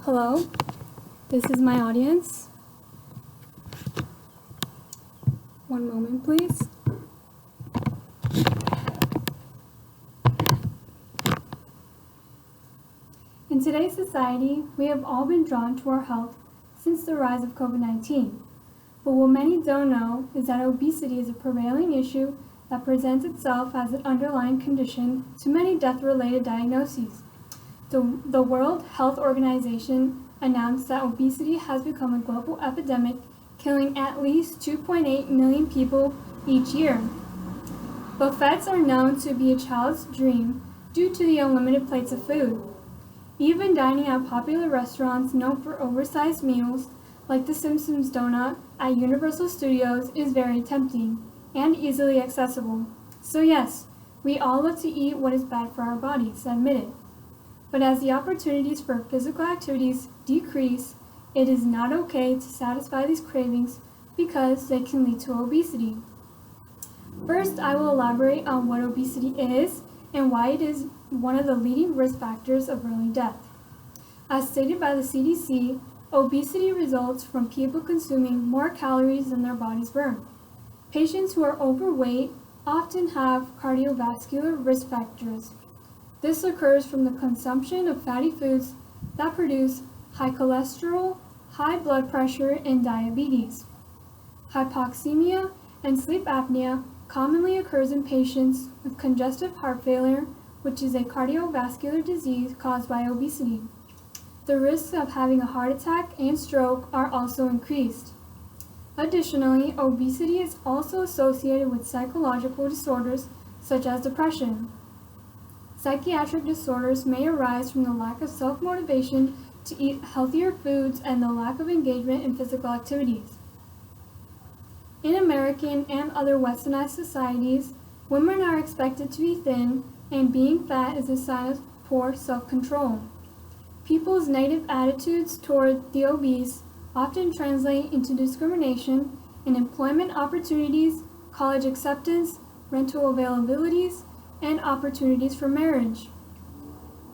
Hello, this is my audience. One moment, please. In today's society, we have all been drawn to our health since the rise of COVID-19. But what many don't know is that obesity is a prevailing issue that presents itself as an underlying condition to many death-related diagnoses. The World Health Organization announced that obesity has become a global epidemic, killing at least 2.8 million people each year. Buffets are known to be a child's dream due to the unlimited plates of food. Even dining at popular restaurants known for oversized meals, like the Simpsons donut at Universal Studios, is very tempting and easily accessible. So yes, we all love to eat what is bad for our bodies, admit it. But as the opportunities for physical activities decrease, it is not okay to satisfy these cravings because they can lead to obesity. First, I will elaborate on what obesity is and why it is one of the leading risk factors of early death. As stated by the CDC, obesity results from people consuming more calories than their bodies burn. Patients who are overweight often have cardiovascular risk factors. This occurs from the consumption of fatty foods that produce high cholesterol, high blood pressure, and diabetes. Hypoxemia and sleep apnea commonly occurs in patients with congestive heart failure, which is a cardiovascular disease caused by obesity. The risks of having a heart attack and stroke are also increased. Additionally, obesity is also associated with psychological disorders such as depression. Psychiatric disorders may arise from the lack of self-motivation to eat healthier foods and the lack of engagement in physical activities. In American and other westernized societies, women are expected to be thin, and being fat is a sign of poor self-control. People's negative attitudes toward the obese often translate into discrimination in employment opportunities, college acceptance, rental availabilities, and opportunities for marriage.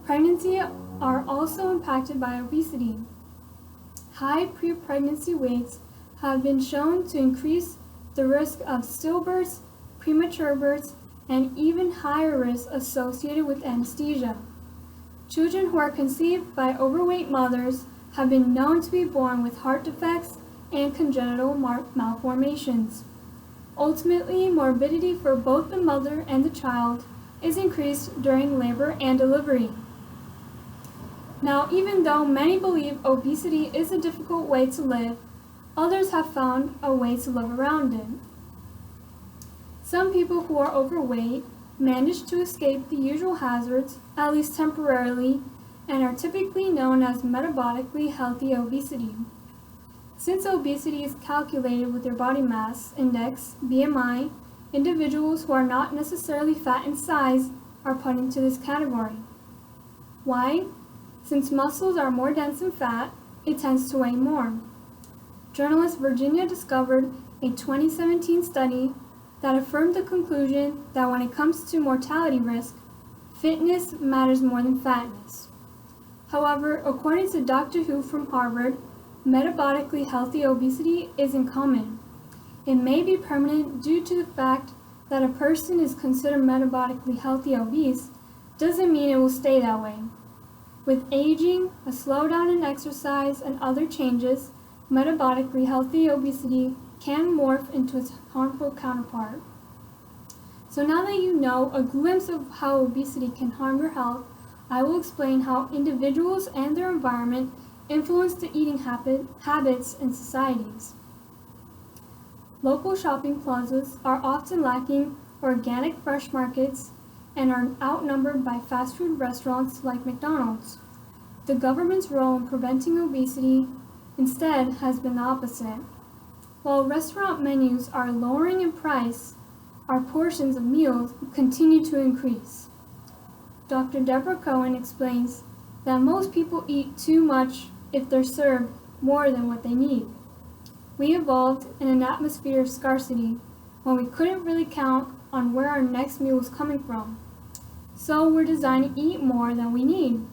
Pregnancy are also impacted by obesity. High pre-pregnancy weights have been shown to increase the risk of stillbirths, premature births, and even higher risks associated with anesthesia. Children who are conceived by overweight mothers have been known to be born with heart defects and congenital malformations. Ultimately, morbidity for both the mother and the child is increased during labor and delivery. Now, even though many believe obesity is a difficult way to live, others have found a way to live around it. Some people who are overweight manage to escape the usual hazards, at least temporarily, and are typically known as metabolically healthy obesity. Since obesity is calculated with their body mass index, BMI, individuals who are not necessarily fat in size are put into this category. Why? Since muscles are more dense than fat, it tends to weigh more. Journalist Virginia discovered a 2017 study that affirmed the conclusion that when it comes to mortality risk, fitness matters more than fatness. However, according to Dr. Who from Harvard, metabolically healthy obesity isn't common. It may be permanent due to the fact that a person is considered metabolically healthy obese doesn't mean it will stay that way. With aging, a slowdown in exercise, and other changes, metabolically healthy obesity can morph into its harmful counterpart. So now that you know a glimpse of how obesity can harm your health, I will explain how individuals and their environment influence the eating habits in societies. Local shopping plazas are often lacking organic fresh markets and are outnumbered by fast food restaurants like McDonald's. The government's role in preventing obesity instead has been the opposite. While restaurant menus are lowering in price, our portions of meals continue to increase. Dr. Deborah Cohen explains that most people eat too much if they're served more than what they need. We evolved in an atmosphere of scarcity when we couldn't really count on where our next meal was coming from. So we're designed to eat more than we need.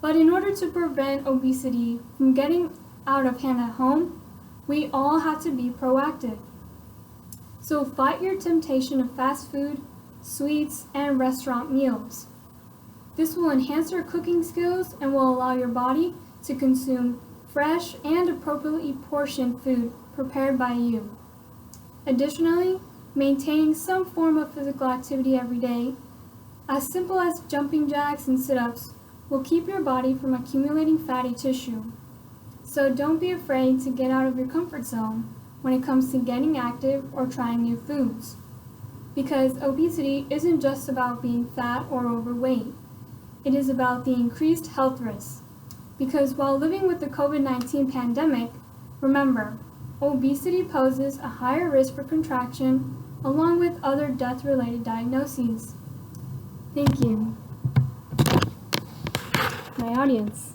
But in order to prevent obesity from getting out of hand at home, we all have to be proactive. So fight your temptation of fast food, sweets, and restaurant meals. This will enhance your cooking skills and will allow your body to consume fresh and appropriately portioned food prepared by you. Additionally, maintaining some form of physical activity every day, as simple as jumping jacks and sit-ups, will keep your body from accumulating fatty tissue. So don't be afraid to get out of your comfort zone when it comes to getting active or trying new foods. Because obesity isn't just about being fat or overweight. It is about the increased health risks. Because while living with the COVID-19 pandemic, remember, obesity poses a higher risk for contraction along with other death-related diagnoses. Thank you. My audience.